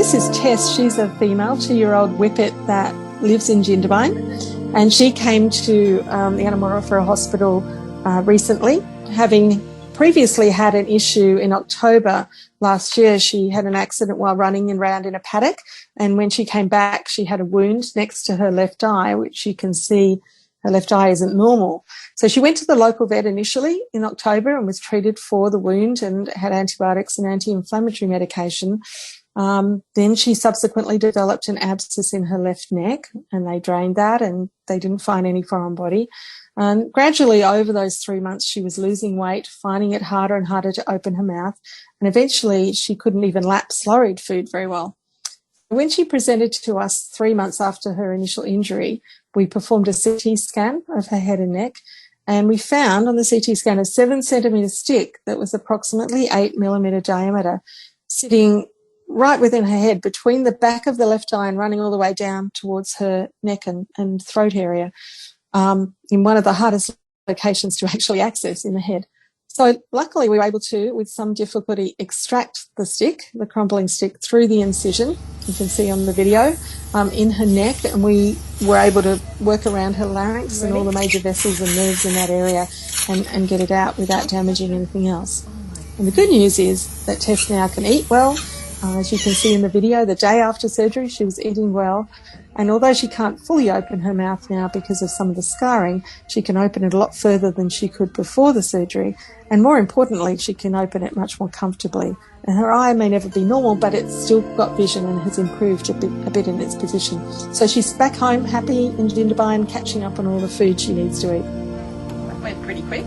This is Tess. She's a female 2-year-old Whippet that lives in Jindabyne, and she came to the Animal Welfare Hospital recently, having previously had an issue in October last year. She had an accident while running around in a paddock, and when she came back she had a wound next to her left eye, which you can see her left eye isn't normal. So she went to the local vet initially in October and was treated for the wound and had antibiotics and anti-inflammatory medication. Then she subsequently developed an abscess in her left neck, and they drained that and they didn't find any foreign body. And gradually over those 3 months she was losing weight, finding it harder and harder to open her mouth, and eventually she couldn't even lap slurried food very well. When she presented to us 3 months after her initial injury, we performed a CT scan of her head and neck, and we found on the CT scan a 7-centimetre stick that was approximately 8mm diameter sitting right within her head, between the back of the left eye and running all the way down towards her neck and throat area, in one of the hardest locations to actually access in the head. So luckily we were able to, with some difficulty, extract the stick, the crumbling stick, through the incision, you can see on the video, in her neck, and we were able to work around her larynx and all the major vessels and nerves in that area and get it out without damaging anything else. And the good news is that Tess now can eat well. As you can see in the video, the day after surgery she was eating well, and although she can't fully open her mouth now because of some of the scarring, she can open it a lot further than she could before the surgery, and more importantly she can open it much more comfortably. And her eye may never be normal, but it's still got vision and has improved a bit in its position. So she's back home happy in Jindabyne, catching up on all the food she needs to eat. That went pretty quick.